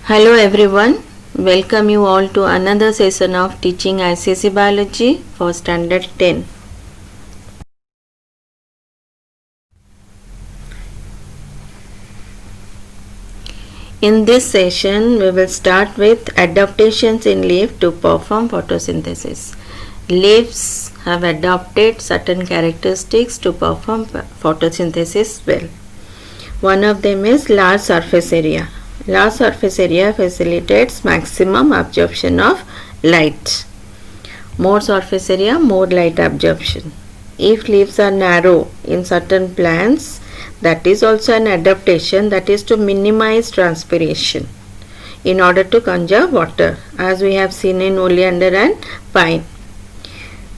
Hello everyone, welcome you all to another session of teaching ICSE Biology for Standard 10. In this session, we will start with adaptations in leaf to perform photosynthesis. Leaves have adopted certain characteristics to perform photosynthesis well. One of them is large surface area. Large surface area facilitates maximum absorption of light. More surface area, more light absorption. If leaves are narrow in certain plants, that is also an adaptation, that is to minimize transpiration in order to conserve water, as we have seen in oleander and pine.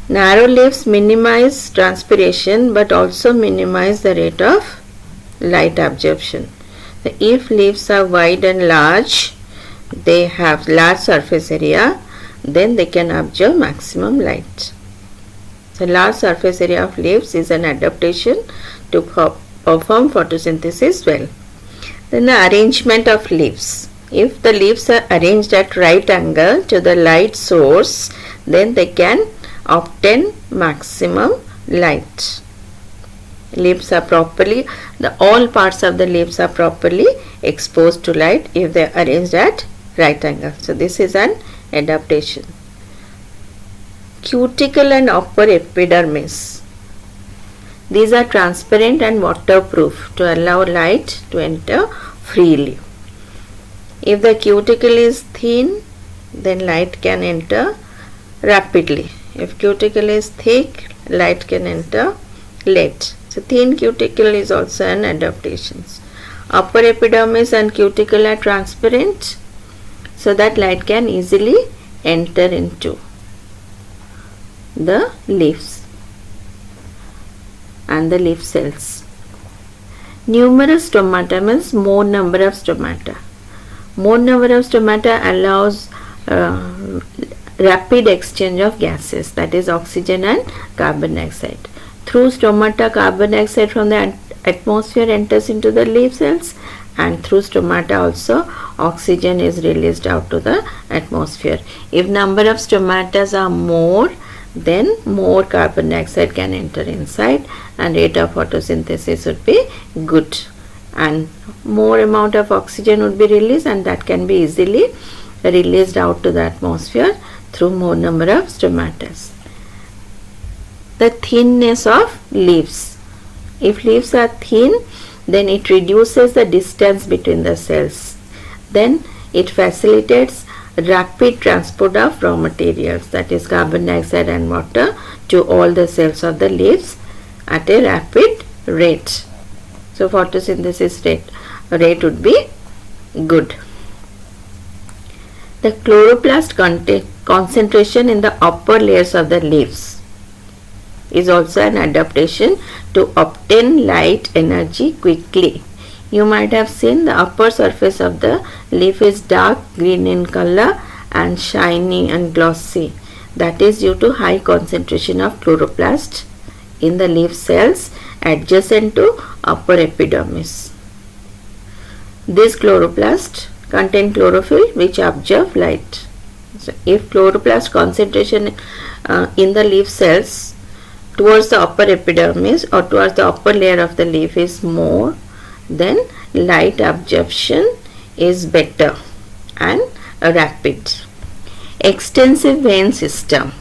Narrow leaves minimize transpiration but also minimize the rate of light absorption. So if leaves are wide and large, they have large surface area, then they can absorb maximum light. So large surface area of leaves is an adaptation to perform photosynthesis well. Then the arrangement of leaves. If the leaves are arranged at right angle to the light source, then they can obtain maximum light. Leaves are properly, all parts of the leaves are properly exposed to light if they are arranged at right angle. So this is an adaptation. Cuticle and upper epidermis. These are transparent and waterproof to allow light to enter freely. If the cuticle is thin, then light can enter rapidly. If cuticle is thick, light can enter late. So thin cuticle is also an adaptation. Upper epidermis and cuticle are transparent so that light can easily enter into the leaves and the leaf cells. Numerous stomata means more number of stomata. More number of stomata allows rapid exchange of gases, that is oxygen and carbon dioxide. Through stomata, carbon dioxide from the atmosphere enters into the leaf cells, and through stomata also oxygen is released out to the atmosphere. If number of stomata are more, then more carbon dioxide can enter inside and rate of photosynthesis would be good, and more amount of oxygen would be released, and that can be easily released out to the atmosphere through more number of stomata. The thinness of leaves. If leaves are thin, then it reduces the distance between the cells. Then it facilitates rapid transport of raw materials, that is carbon dioxide and water, to all the cells of the leaves at a rapid rate. So photosynthesis rate would be good. The chloroplast concentration in the upper layers of the leaves is also an adaptation to obtain light energy quickly. You might have seen the upper surface of the leaf is dark green in color and shiny and glossy. That is due to high concentration of chloroplast in the leaf cells adjacent to upper epidermis. This chloroplast contain chlorophyll which absorb light. So if chloroplast concentration in the leaf cells towards the upper epidermis or towards the upper layer of the leaf is more, then light absorption is better and rapid. Extensive vein system.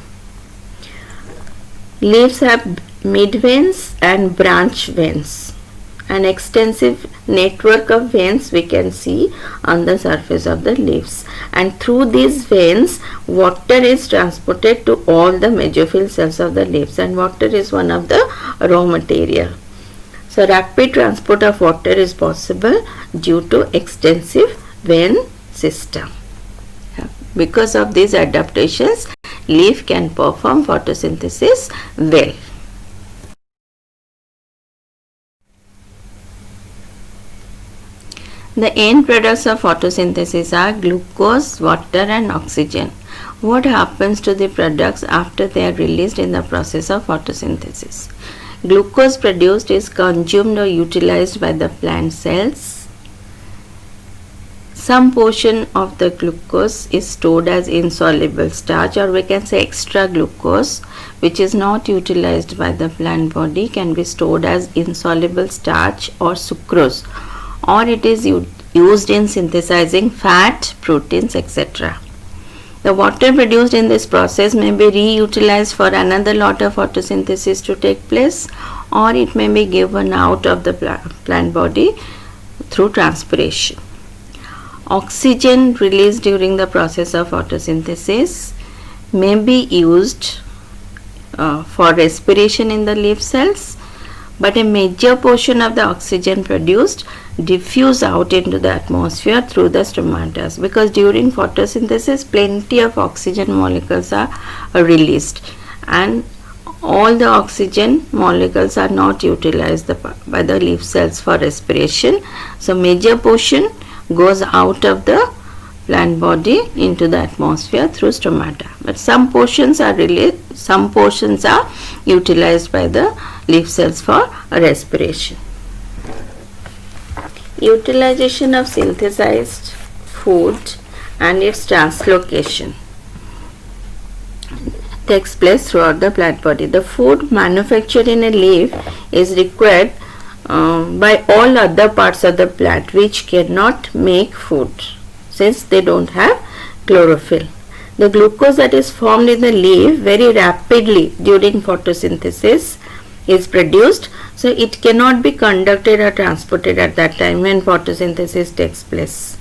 Leaves have midveins and branch veins. An extensive network of veins we can see on the surface of the leaves, and through these veins water is transported to all the mesophyll cells of the leaves, and water is one of the raw material. So rapid transport of water is possible due to extensive vein system. Because of these adaptations, leaf can perform photosynthesis well. The end products of photosynthesis are glucose, water and oxygen. What happens to the products after they are released in the process of photosynthesis? Glucose produced is consumed or utilized by the plant cells. some portion of the glucose is stored as insoluble starch, or we can say extra glucose, which is not utilized by the plant body, can be stored as insoluble starch or sucrose, or it is used in synthesizing fat, proteins, etc. The water produced in this process may be reutilized for another lot of photosynthesis to take place, or it may be given out of the plant body through transpiration. Oxygen released during the process of photosynthesis may be used for respiration in the leaf cells, but a major portion of the oxygen produced diffuse out into the atmosphere through the stomata, because during photosynthesis plenty of oxygen molecules are released, and all the oxygen molecules are not utilized by the leaf cells for respiration. So major portion goes out of the plant body into the atmosphere through stomata, but some portions are released, some portions are utilized by the leaf cells for respiration. Utilization of synthesized food and its translocation takes place throughout the plant body. The food manufactured in a leaf is required by all other parts of the plant which cannot make food, since they don't have chlorophyll. The glucose that is formed in the leaf very rapidly during photosynthesis is produced, so it cannot be conducted or transported at that time when photosynthesis takes place.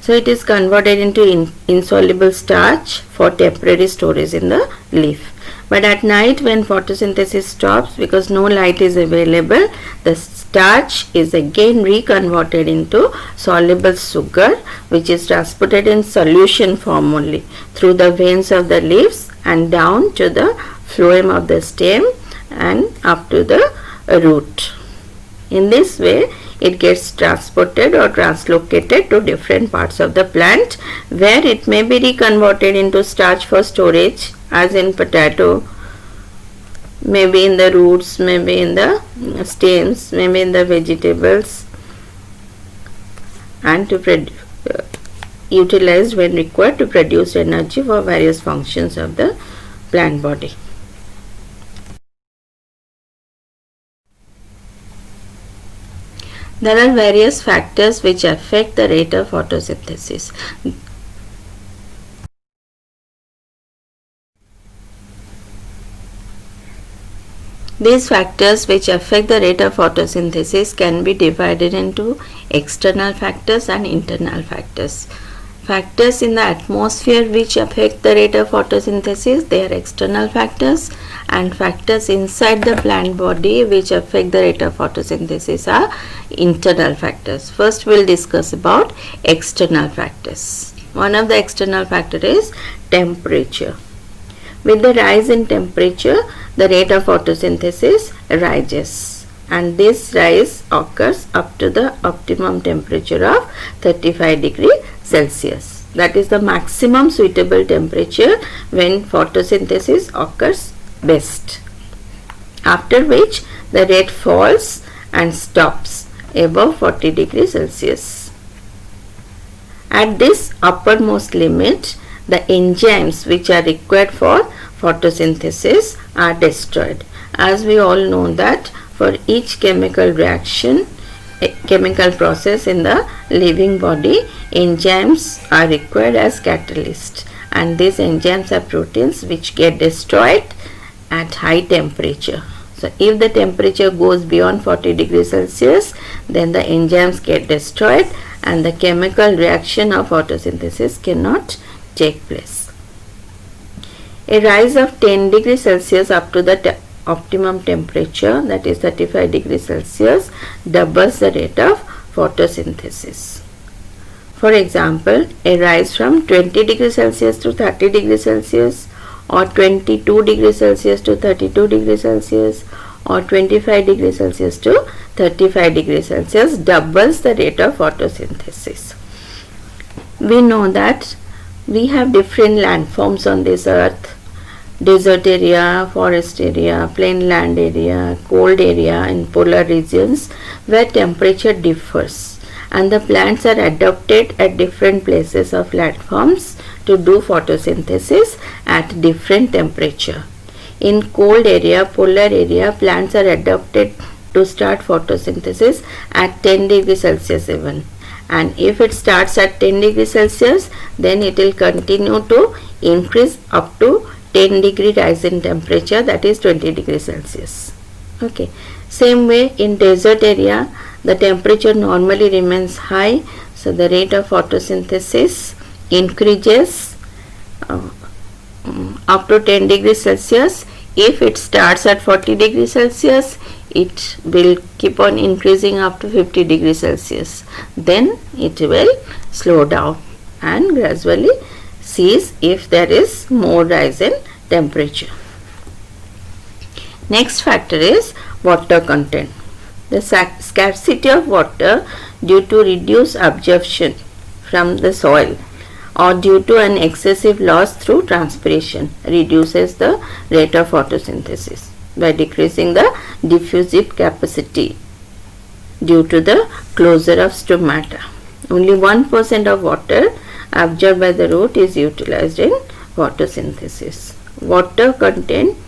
So it is converted into insoluble starch for temporary storage in the leaf. But at night when photosynthesis stops, because no light is available, the starch is again reconverted into soluble sugar, which is transported in solution form only through the veins of the leaves and down to the phloem of the stem and up to the root. In this way it gets transported or translocated to different parts of the plant, where it may be reconverted into starch for storage, as in potato, maybe in the roots, maybe in the stems, maybe in the vegetables, and to utilized when required to produce energy for various functions of the plant body. There are various factors which affect the rate of photosynthesis. These factors which affect the rate of photosynthesis can be divided into external factors and internal factors. Factors in the atmosphere which affect the rate of photosynthesis, they are external factors, and factors inside the plant body which affect the rate of photosynthesis are internal factors. First we will discuss about external factors. One of the external factors is temperature. With the rise in temperature, the rate of photosynthesis rises, and this rise occurs up to the optimum temperature of 35 degrees Celsius. That is the maximum suitable temperature when photosynthesis occurs best, after which the rate falls and stops above 40 degrees Celsius. At this uppermost limit, the enzymes which are required for photosynthesis are destroyed. As we all know that for each chemical reaction, chemical process in the living body, enzymes are required as catalyst, and these enzymes are proteins which get destroyed at high temperature. So if the temperature goes beyond 40 degrees Celsius, then the enzymes get destroyed and the chemical reaction of photosynthesis cannot take place. A rise of 10 degrees Celsius up to the optimum temperature, that is 35 degrees Celsius, doubles the rate of photosynthesis. For example, a rise from 20 degrees Celsius to 30 degrees Celsius, or 22 degrees Celsius to 32 degrees Celsius, or 25 degrees Celsius to 35 degrees Celsius doubles the rate of photosynthesis. We know that we have different landforms on this earth: desert area, forest area, plain land area, cold area in polar regions, where temperature differs, and the plants are adapted at different places of landforms to do photosynthesis at different temperature. In cold area, polar area, plants are adapted to start photosynthesis at 10 degrees Celsius even. And if it starts at 10 degrees Celsius, then it will continue to increase up to 10 degree rise in temperature, that is 20 degrees Celsius. Okay. Same way in desert area, the temperature normally remains high, so the rate of photosynthesis increases up to 10 degrees Celsius. If it starts at 40 degrees Celsius, it will keep on increasing up to 50 degrees Celsius. Then it will slow down and gradually cease if there is more rise in temperature. Next factor is water content. The scarcity of water due to reduced absorption from the soil or due to an excessive loss through transpiration reduces the rate of photosynthesis by decreasing the diffusive capacity due to the closure of stomata. Only 1% of water absorbed by the root is utilized in photosynthesis. Water content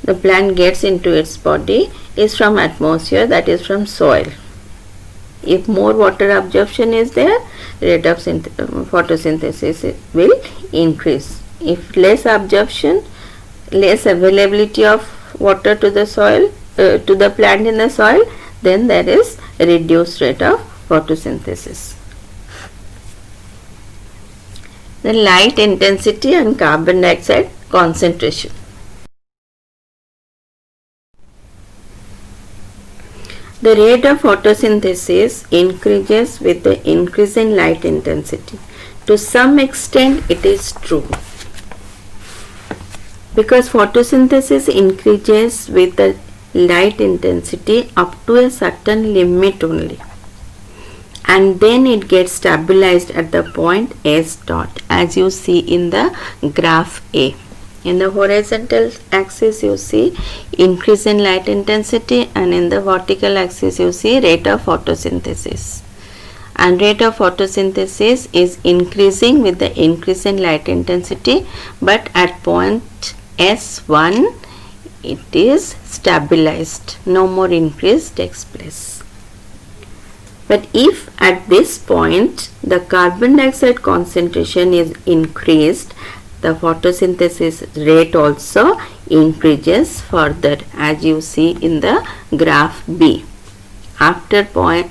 the plant gets into its body is from atmosphere, that is from soil. If more water absorption is there, rate of photosynthesis will increase. If less absorption, less availability of water to the soil, to the plant in the soil, then there is a reduced rate of photosynthesis. The light intensity and carbon dioxide concentration. The rate of photosynthesis increases with the increase in light intensity. To some extent it is true, because photosynthesis increases with the light intensity up to a certain limit only, and then it gets stabilized at the point S dot, as you see in the graph A. In the horizontal axis you see increase in light intensity, and in the vertical axis you see rate of photosynthesis. And rate of photosynthesis is increasing with the increase in light intensity, but at point S1 it is stabilized, no more increase takes place. But if at this point the carbon dioxide concentration is increased, the photosynthesis rate also increases further, as you see in the graph B. After point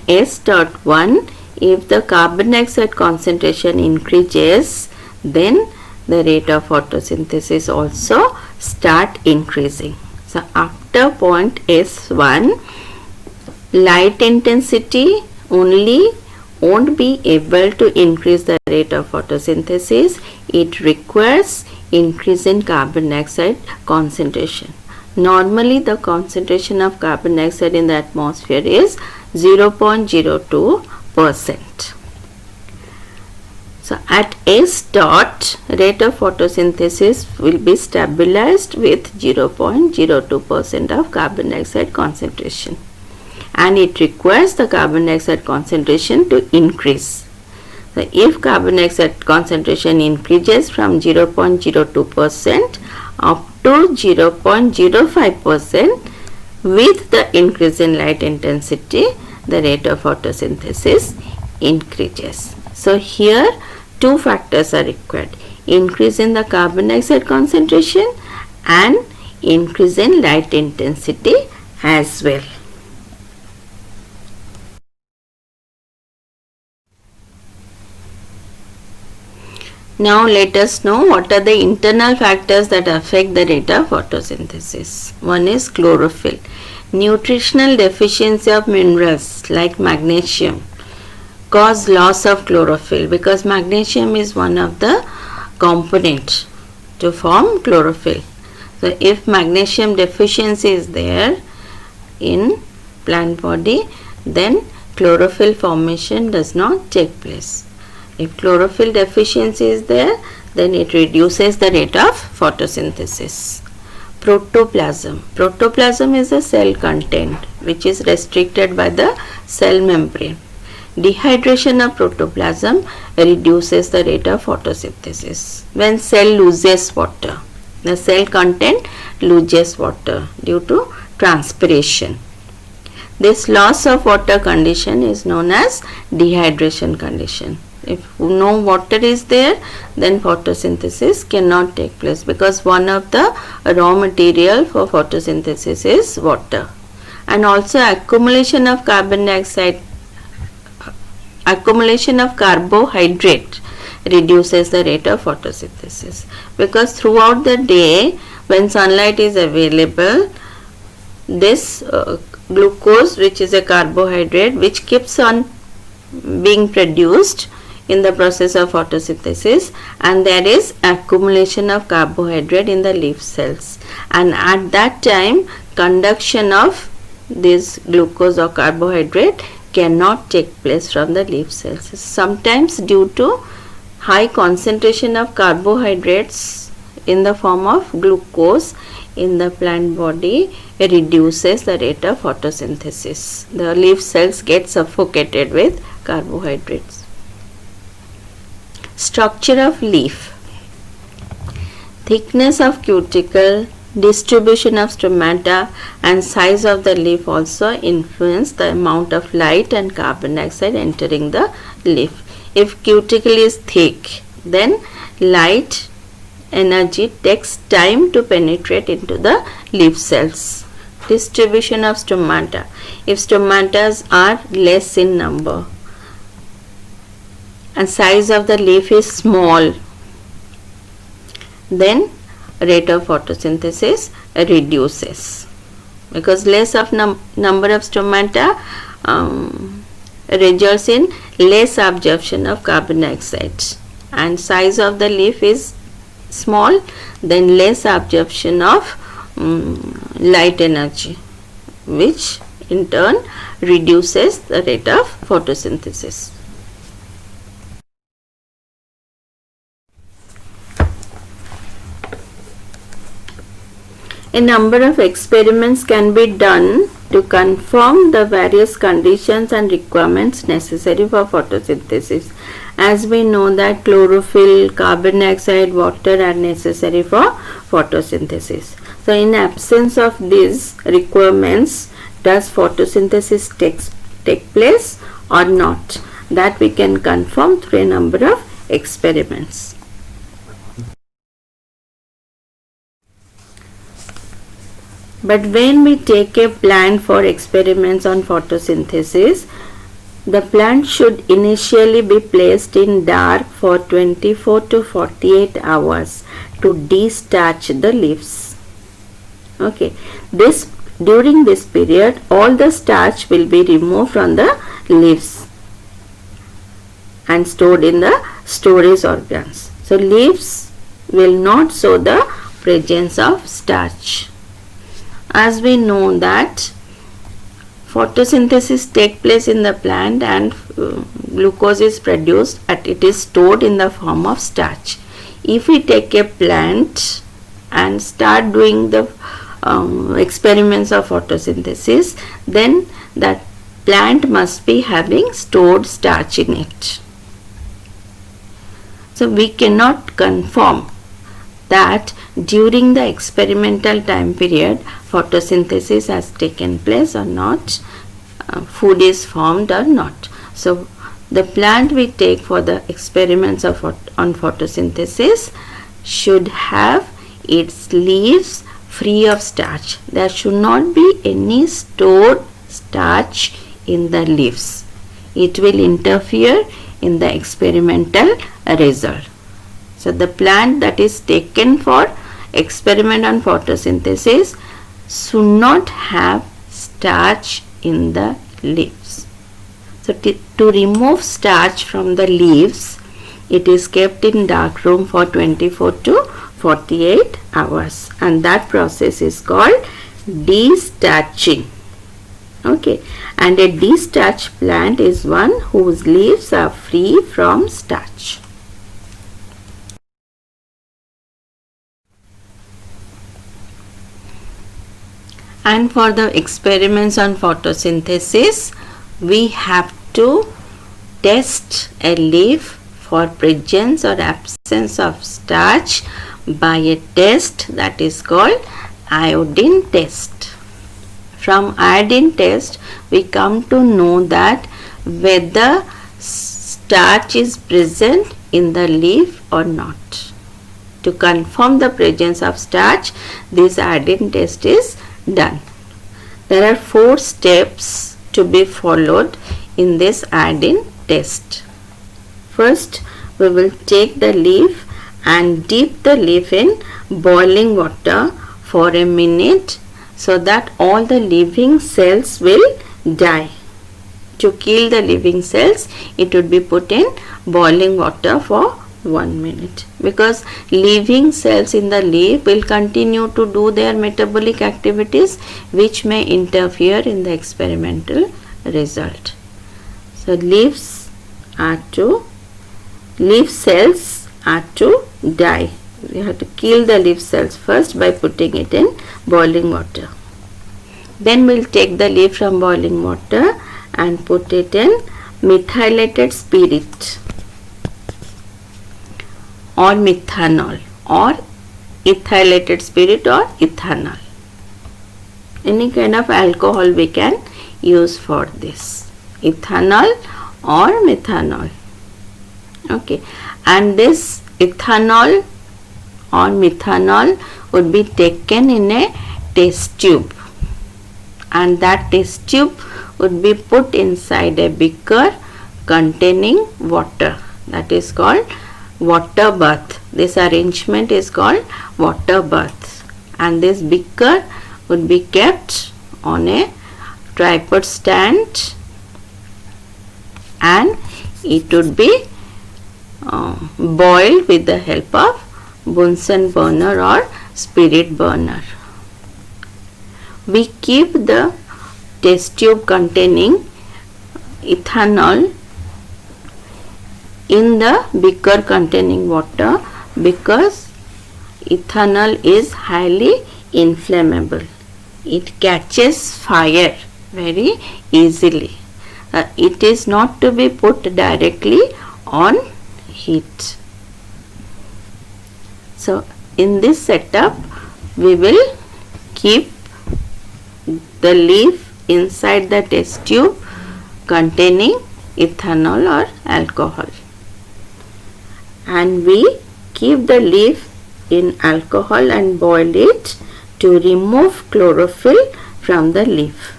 S dot 1, if the carbon dioxide concentration increases, then the rate of photosynthesis also start increasing. So after point S1, light intensity only won't be able to increase the rate of photosynthesis. It requires increase in carbon dioxide concentration. Normally the concentration of carbon dioxide in the atmosphere is 0.02%. So at S dot, rate of photosynthesis will be stabilized with 0.02% of carbon dioxide concentration, and it requires the carbon dioxide concentration to increase. So if carbon dioxide concentration increases from 0.02% up to 0.05%, with the increase in light intensity, the rate of photosynthesis increases. So here two factors are required: increase in the carbon dioxide concentration and increase in light intensity as well. Now let us know what are the internal factors that affect the rate of photosynthesis. One is chlorophyll. Nutritional deficiency of minerals like magnesium cause loss of chlorophyll, because magnesium is one of the components to form chlorophyll. So if magnesium deficiency is there in plant body, then chlorophyll formation does not take place. If chlorophyll deficiency is there, then it reduces the rate of photosynthesis. Protoplasm. Protoplasm is a cell content which is restricted by the cell membrane. Dehydration of protoplasm reduces the rate of photosynthesis. When cell loses water, the cell content loses water due to transpiration. This loss of water condition is known as dehydration condition. If no water is there, then photosynthesis cannot take place, because one of the raw material for photosynthesis is water. And also accumulation of carbohydrate reduces the rate of photosynthesis, because throughout the day when sunlight is available, this glucose, which is a carbohydrate which keeps on being produced in the process of photosynthesis, and there is accumulation of carbohydrate in the leaf cells, and at that time conduction of this glucose or carbohydrate cannot take place from the leaf cells. Sometimes due to high concentration of carbohydrates in the form of glucose in the plant body reduces the rate of photosynthesis. The leaf cells get suffocated with carbohydrates. Structure of leaf. Thickness of cuticle, distribution of stomata and size of the leaf also influence the amount of light and carbon dioxide entering the leaf. If cuticle is thick, then light energy takes time to penetrate into the leaf cells. Distribution of stomata. If stomatas are less in number and size of the leaf is small, then rate of photosynthesis reduces, because less of number of stomata results in less absorption of carbon dioxide, and size of the leaf is small, then less absorption of light energy, which in turn reduces the rate of photosynthesis. A number of experiments can be done to confirm the various conditions and requirements necessary for photosynthesis. As we know that chlorophyll, carbon dioxide, water are necessary for photosynthesis. So in absence of these requirements, does photosynthesis take place or not? That we can confirm through a number of experiments. But when we take a plant for experiments on photosynthesis, the plant should initially be placed in dark for 24 to 48 hours to destarch the leaves. Okay, during this period, all the starch will be removed from the leaves and stored in the storage organs. So leaves will not show the presence of starch. As we know that photosynthesis takes place in the plant and glucose is produced and it is stored in the form of starch. If we take a plant and start doing the experiments of photosynthesis, then that plant must be having stored starch in it. So we cannot confirm that during the experimental time period photosynthesis has taken place or not, food is formed or not. So the plant we take for the experiments on photosynthesis should have its leaves free of starch. There should not be any stored starch in the leaves. It will interfere in the experimental result. So the plant that is taken for experiment on photosynthesis should not have starch in the leaves. So to remove starch from the leaves, it is kept in dark room for 24 to 48 hours, and that process is called destarching. Okay, and a destarched plant is one whose leaves are free from starch. And for the experiments on photosynthesis, we have to test a leaf for presence or absence of starch by a test that is called iodine test. From iodine test, we come to know that whether starch is present in the leaf or not. To confirm the presence of starch, this iodine test is done. There are 4 steps to be followed in this iodine test. First, we will take the leaf and dip the leaf in boiling water for a minute so that all the living cells will die. To kill the living cells, it would be put in boiling water for 1 minute, because living cells in the leaf will continue to do their metabolic activities which may interfere in the experimental result. So leaf cells are to die. We have to kill the leaf cells first by putting it in boiling water. Then we'll take the leaf from boiling water and put it in methylated spirit or methanol or ethylated spirit or ethanol. Any kind of alcohol we can use for this, ethanol or methanol. Okay, and this ethanol or methanol would be taken in a test tube, and that test tube would be put inside a beaker containing water, that is called water bath. This arrangement is called water bath, and this beaker would be kept on a tripod stand and it would be boiled with the help of Bunsen burner or spirit burner. We keep the test tube containing ethanol in the beaker containing water because ethanol is highly inflammable. It catches fire very easily. It is not to be put directly on heat. So in this setup, we will keep the leaf inside the test tube containing ethanol or alcohol, and we keep the leaf in alcohol and boil it to remove chlorophyll from the leaf.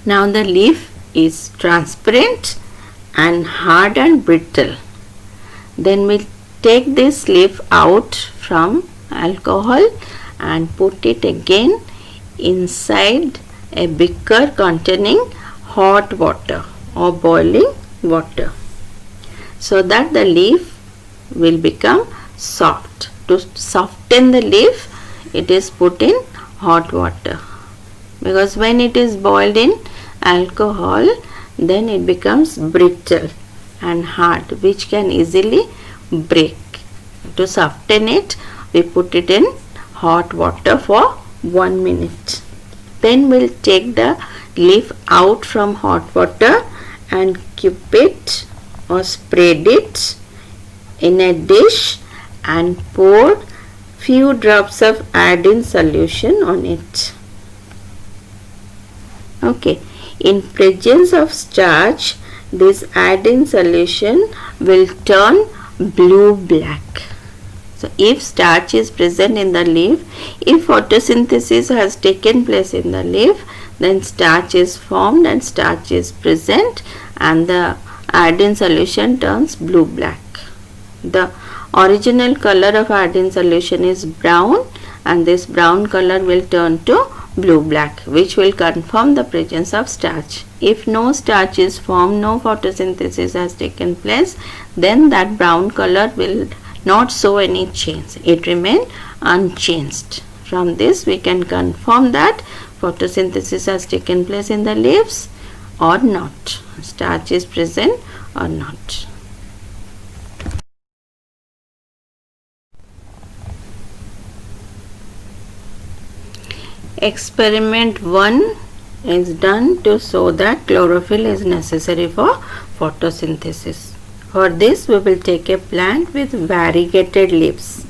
Now the leaf is transparent and hard and brittle. Then we take this leaf out from alcohol and put it again inside a beaker containing hot water or boiling water, so that the leaf will become soft. To soften the leaf, it is put in hot water, because when it is boiled in alcohol, then it becomes brittle and hard, which can easily break. To soften it, we put it in hot water for 1 minute. Then we'll take the leaf out from hot water and keep it or spread it in a dish and pour few drops of iodine solution on it. Okay, in presence of starch, this iodine solution will turn blue-black. So if starch is present in the leaf, if photosynthesis has taken place in the leaf, then starch is formed and starch is present, and the iodine solution turns blue-black. The original color of iodine solution is brown, and this brown color will turn to blue-black, which will confirm the presence of starch. If no starch is formed, no photosynthesis has taken place, then that brown color will not show any change. It remain unchanged. From this, we can confirm that photosynthesis has taken place in the leaves or not. Starch is present or not. Experiment 1 is done to show that chlorophyll is necessary for photosynthesis. For this we will take a plant with variegated leaves.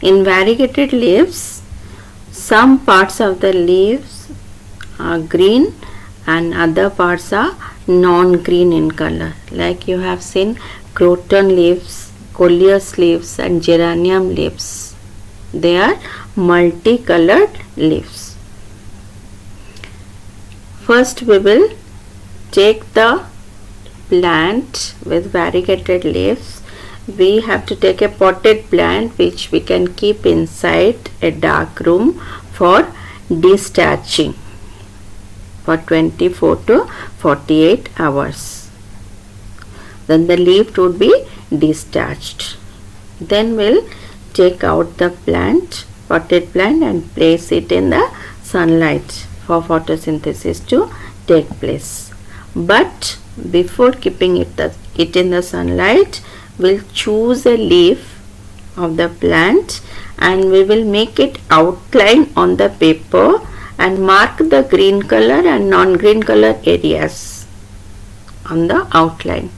In variegated leaves, some parts of the leaves are green and other parts are non-green in color. Like you have seen croton leaves, coleus leaves and geranium leaves. They are multicolored leaves. First we will take the plant with variegated leaves. We have to take a potted plant which we can keep inside a dark room for destarching for 24 to 48 hours. Then the leaf would be destarched. Then we'll take out the plant, potted plant, and place it in the sunlight for photosynthesis to take place. But before keeping it in the sunlight, we'll choose a leaf of the plant and we will make it outline on the paper and mark the green color and non-green color areas on the outline,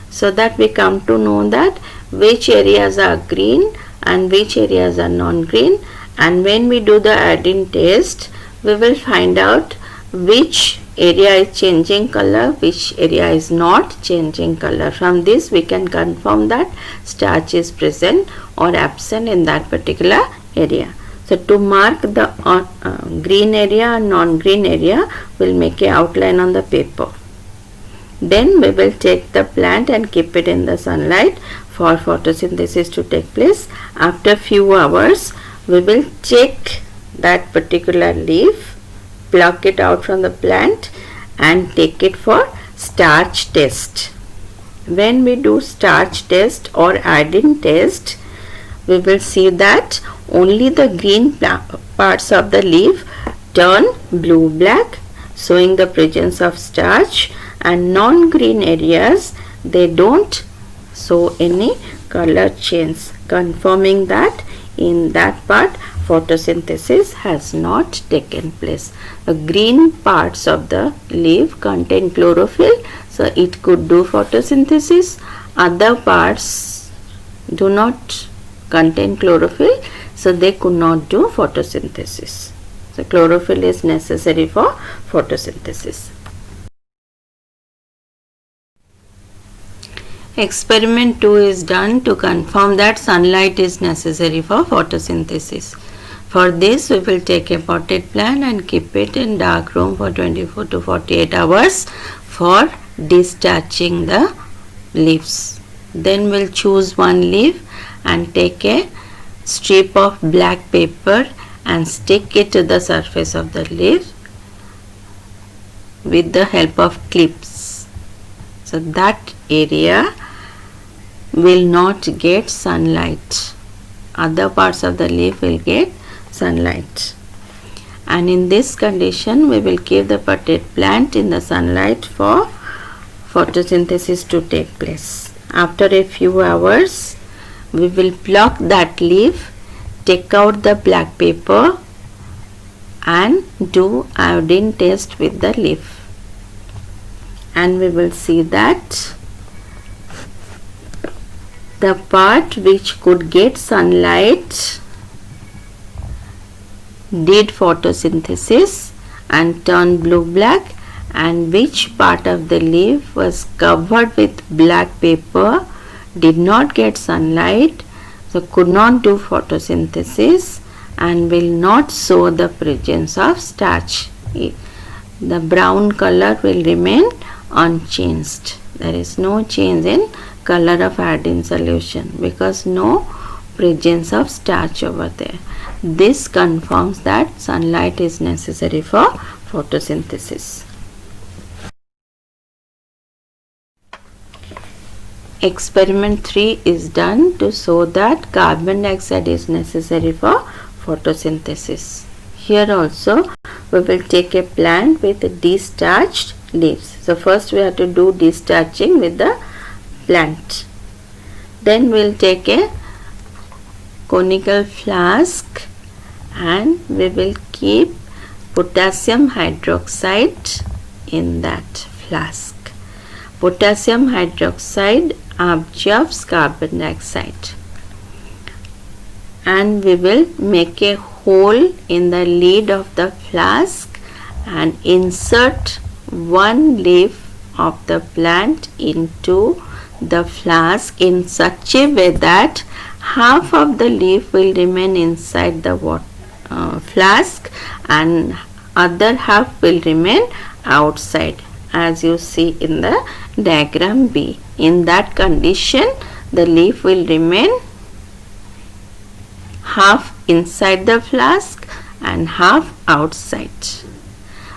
so that we come to know that which areas are green and which areas are non-green, and when we do the iodine test we will find out which area is changing color, which area is not changing color. From this we can confirm that starch is present or absent in that particular area. So to mark the green area and non-green area, we'll make an outline on the paper. Then we will take the plant and keep it in the sunlight for photosynthesis to take place. After few hours we will check that particular leaf, pluck it out from the plant and take it for starch test. When we do starch test or iodine test, we will see that only the green parts of the leaf turn blue-black, showing the presence of starch, and non-green areas, they don't show any color change, confirming that in that part photosynthesis has not taken place. The green parts of the leaf contain chlorophyll, so it could do photosynthesis. Other parts do not contain chlorophyll, so they could not do photosynthesis. So chlorophyll is necessary for photosynthesis. Experiment 2 is done to confirm that sunlight is necessary for photosynthesis. For this we will take a potted plant and keep it in dark room for 24 to 48 hours for discharging the leaves. Then we'll choose one leaf and take a strip of black paper and stick it to the surface of the leaf with the help of clips. So that area will not get sunlight. Other parts of the leaf will get sunlight. And in this condition we will keep the potted plant in the sunlight for photosynthesis to take place. After a few hours we will pluck that leaf, take out the black paper and do iodine test with the leaf, and we will see that the part which could get sunlight did photosynthesis and turned blue-black, and which part of the leaf was covered with black paper did not get sunlight, so could not do photosynthesis and will not show the presence of starch. The brown color will remain unchanged. There is no change in color of iodine solution because no presence of starch over there. This confirms that sunlight is necessary for photosynthesis. Experiment 3 is done to show that carbon dioxide is necessary for photosynthesis. Here also we will take a plant with destarched leaves. So first we have to do destarching with the plant. Then we will take a conical flask and we will keep potassium hydroxide in that flask. Potassium hydroxide absorbs carbon dioxide, and we will make a hole in the lid of the flask and insert one leaf of the plant into the flask in such a way that half of the leaf will remain inside the flask and other half will remain outside, as you see in the diagram B. In that condition, the leaf will remain half inside the flask and half outside.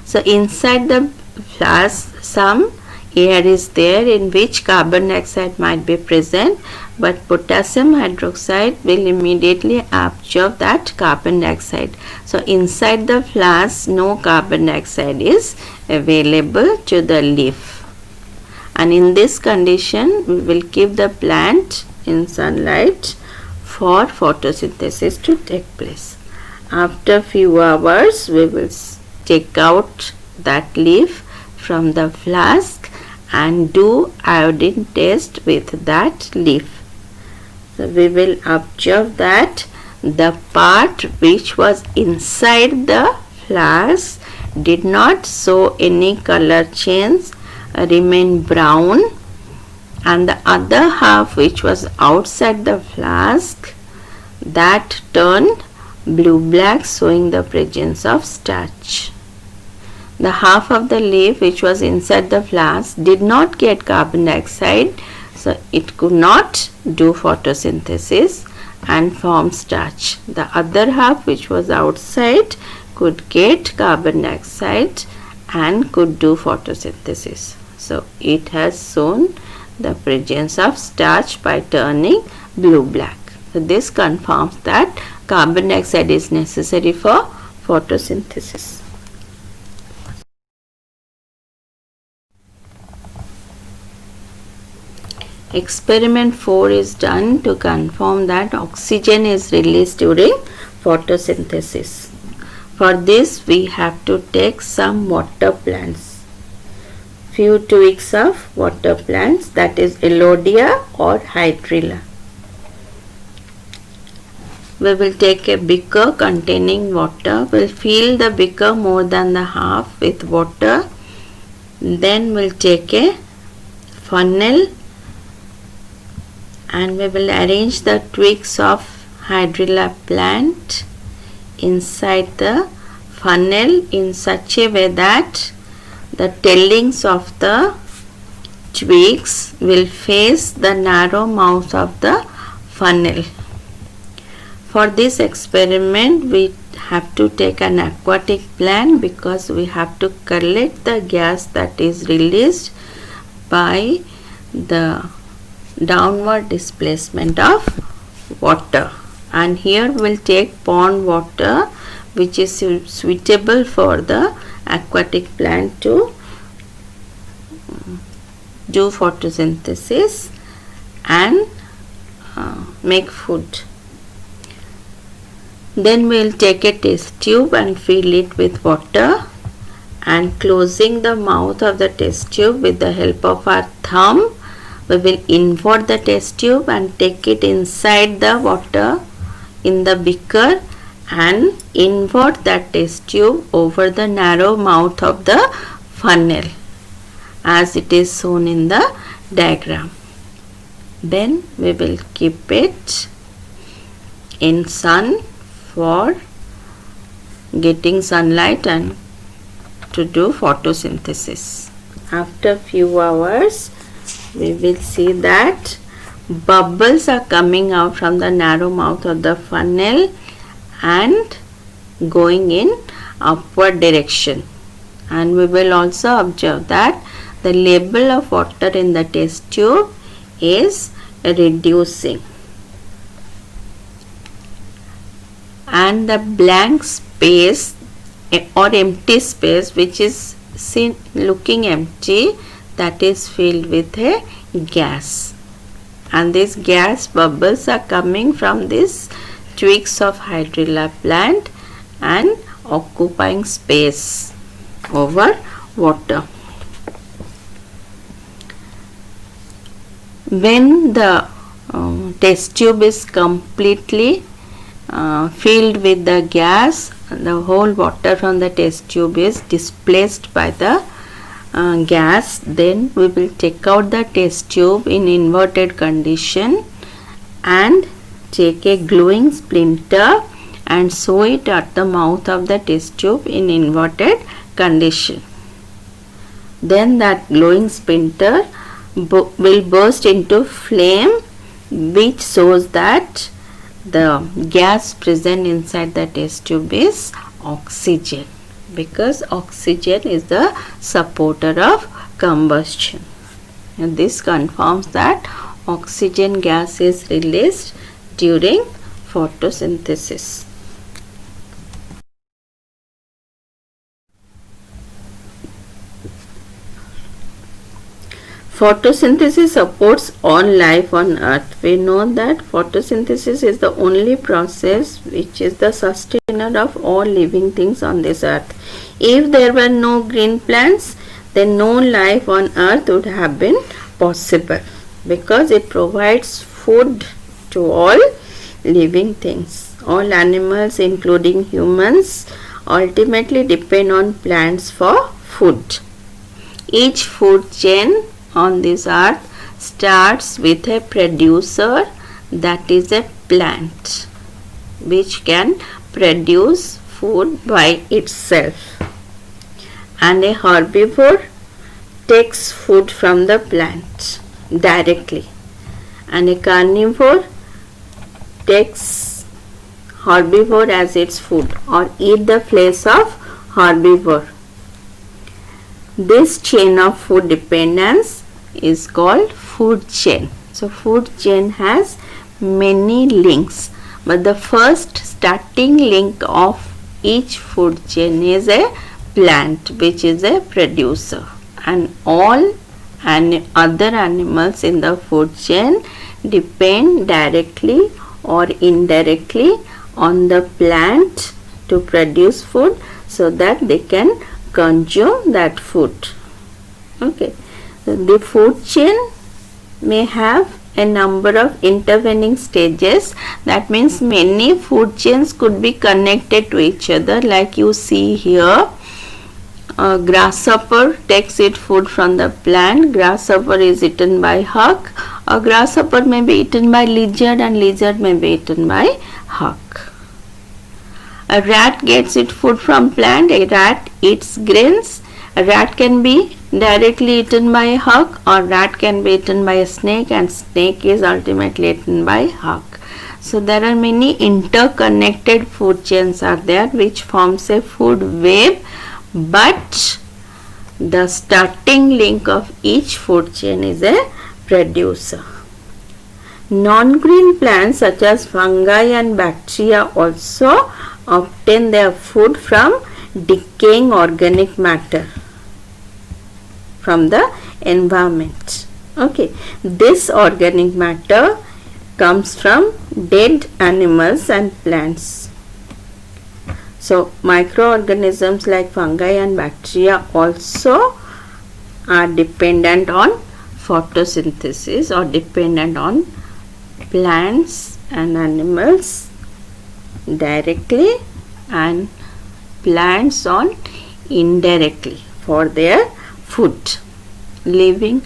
So inside the flask some air is there in which carbon dioxide might be present, but potassium hydroxide will immediately absorb that carbon dioxide. So inside the flask no carbon dioxide is available to the leaf, and in this condition we will keep the plant in sunlight for photosynthesis to take place. After few hours we will take out that leaf from the flask and do iodine test with that leaf. So we will observe that the part which was inside the flask did not show any color change, remain brown, and the other half which was outside the flask that turned blue black, showing the presence of starch. The half of the leaf which was inside the flask did not get carbon dioxide, so it could not do photosynthesis and form starch. The other half which was outside could get carbon dioxide and could do photosynthesis. So it has shown the presence of starch by turning blue black. So this confirms that carbon dioxide is necessary for photosynthesis. Experiment 4 is done to confirm that oxygen is released during photosynthesis. For this we have to take some water plants, few twigs of water plants, that is Elodea or Hydrilla. We will take a beaker containing water. We will fill the beaker more than the half with water. Then we will take a funnel and we will arrange the twigs of Hydrilla plant inside the funnel in such a way that the tailings of the twigs will face the narrow mouth of the funnel. For this experiment we have to take an aquatic plant because we have to collect the gas that is released by the downward displacement of water, and here we will take pond water which is suitable for the aquatic plant to do photosynthesis and make food. Then we will take a test tube and fill it with water, and closing the mouth of the test tube with the help of our thumb, we will invert the test tube and take it inside the water in the beaker and invert that test tube over the narrow mouth of the funnel as it is shown in the diagram. Then we will keep it in sun for getting sunlight and to do photosynthesis. After few hours we will see that bubbles are coming out from the narrow mouth of the funnel and going in upward direction, and we will also observe that the level of water in the test tube is reducing, and the blank space or empty space which is seen looking empty, that is filled with a gas, and these gas bubbles are coming from these twigs of Hydrilla plant and occupying space over water. When the test tube is completely filled with the gas, the whole water from the test tube is displaced by the gas. Then we will take out the test tube in inverted condition and take a gluing splinter and sew it at the mouth of the test tube in inverted condition. Then that glowing splinter will burst into flame, which shows that the gas present inside the test tube is oxygen, because oxygen is the supporter of combustion. And this confirms that oxygen gas is released during photosynthesis. Photosynthesis supports all life on earth. We know that photosynthesis is the only process which is the sustainer of all living things on this earth. If there were no green plants, then no life on earth would have been possible, because it provides food to all living things. All animals, including humans, ultimately depend on plants for food. Each food chain on this earth starts with a producer, that is a plant, which can produce food by itself, and a herbivore takes food from the plant directly, and a carnivore takes herbivore as its food or eat the flesh of herbivore. This chain of food dependence is called food chain. So food chain has many links, but the first starting link of each food chain is a plant, which is a producer, and all other animals in the food chain depend directly or indirectly on the plant to produce food, so that they can consume that food. Okay, so the food chain may have a number of intervening stages. That means many food chains could be connected to each other, like you see here. A grasshopper takes its food from the plant. Grasshopper is eaten by hawk. A grasshopper may be eaten by lizard, and lizard may be eaten by hawk. A rat gets its food from plant. A rat eats grains. A rat can be directly eaten by a hawk, or rat can be eaten by a snake, and snake is ultimately eaten by hawk. So there are many interconnected food chains are there, which forms a food web, but the starting link of each food chain is a producer. Non-green plants such as fungi and bacteria also obtain their food from decaying organic matter from the environment. Okay, this organic matter comes from dead animals and plants. So microorganisms like fungi and bacteria also are dependent on photosynthesis, or dependent on plants and animals directly, and plants on indirectly for their food. Living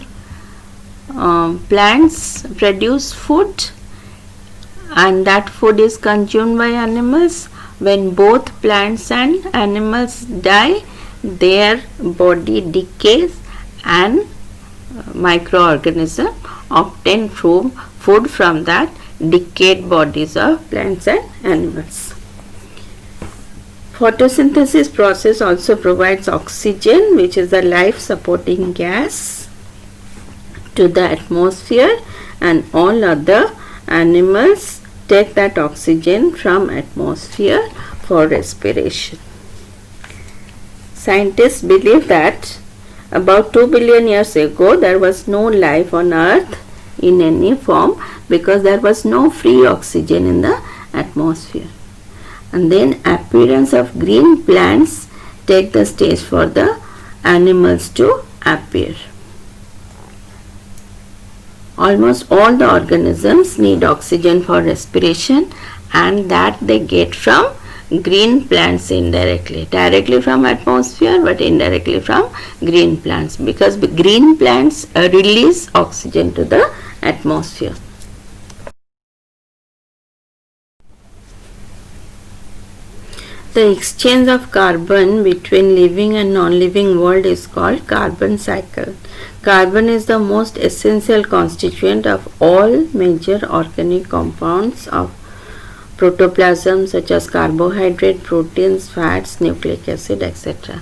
plants produce food, and that food is consumed by animals. When both plants and animals die, their body decays, and microorganisms obtain food from that decayed bodies of plants and animals. Photosynthesis process also provides oxygen, which is the life supporting gas, to the atmosphere, and all other animals take that oxygen from atmosphere for respiration. Scientists believe that about 2 billion years ago there was no life on earth in any form, because there was no free oxygen in the atmosphere. and then appearance of green plants take the stage for the animals to appear. Almost all the organisms need oxygen for respiration, and that they get from green plants indirectly, directly from atmosphere but indirectly from green plants, because green plants release oxygen to the atmosphere. The exchange of carbon between living and non-living world is called carbon cycle. Carbon is the most essential constituent of all major organic compounds of protoplasm, such as carbohydrate, proteins, fats, nucleic acid, etc.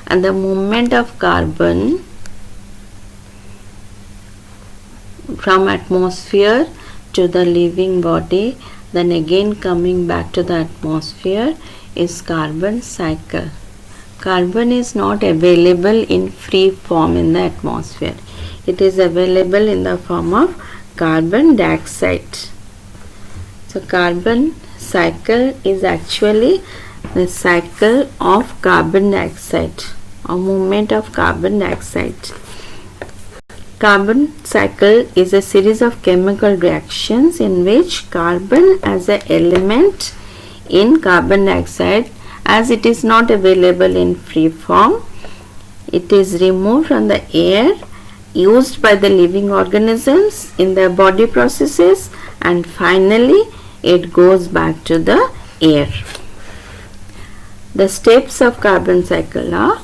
And the movement of carbon from atmosphere to the living body, then again coming back to the atmosphere, is carbon cycle. Carbon is not available in free form in the atmosphere. It is available in the form of carbon dioxide. So carbon cycle is actually the cycle of carbon dioxide, or movement of carbon dioxide. Carbon cycle is a series of chemical reactions in which carbon as an element in carbon dioxide, as it is not available in free form, it is removed from the air, used by the living organisms in their body processes, and finally it goes back to the air. The steps of carbon cycle are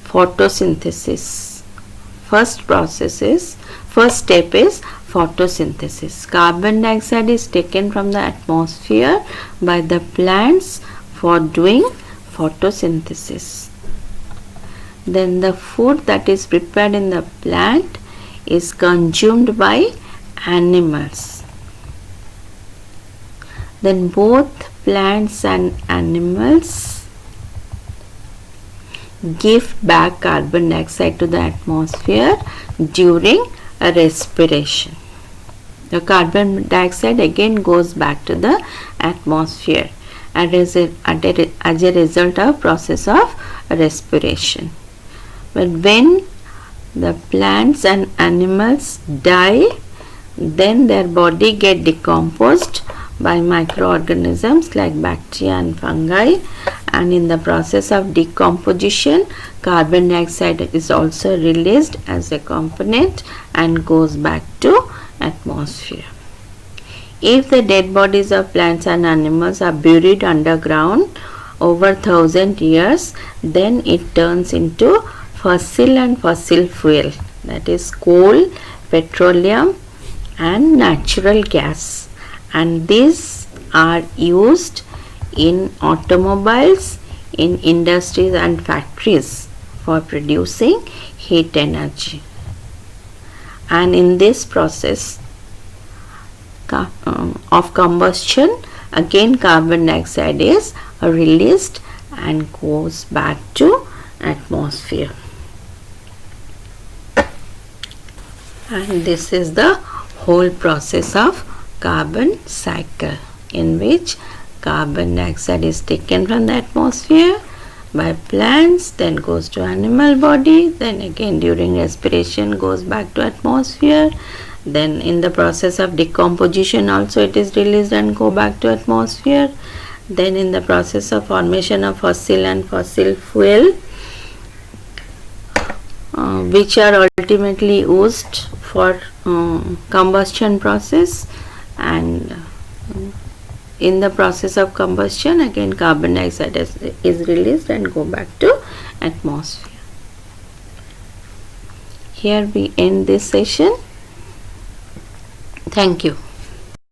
photosynthesis. First step is photosynthesis. Carbon dioxide is taken from the atmosphere by the plants for doing photosynthesis. Then the food that is prepared in the plant is consumed by animals. Then both plants and animals give back carbon dioxide to the atmosphere during a respiration. The carbon dioxide again goes back to the atmosphere as a result of process of respiration. But when the plants and animals die, then their body get decomposed by microorganisms like bacteria and fungi, and in the process of decomposition, carbon dioxide is also released as a component and goes back to atmosphere. If the dead bodies of plants and animals are buried underground over 1,000 years, then it turns into fossil and fossil fuel, that is coal, petroleum and natural gas, and these are used in automobiles, in industries and factories for producing heat energy. And in this process of combustion, again carbon dioxide is released and goes back to atmosphere. And this is the whole process of carbon cycle, in which carbon dioxide is taken from the atmosphere by plants, then goes to animal body, then again during respiration goes back to atmosphere, then in the process of decomposition also it is released and go back to atmosphere, then in the process of formation of fossil and fossil fuel, which are ultimately used for combustion process, and in the process of combustion again carbon dioxide is released and go back to atmosphere. Here we end this session. Thank you.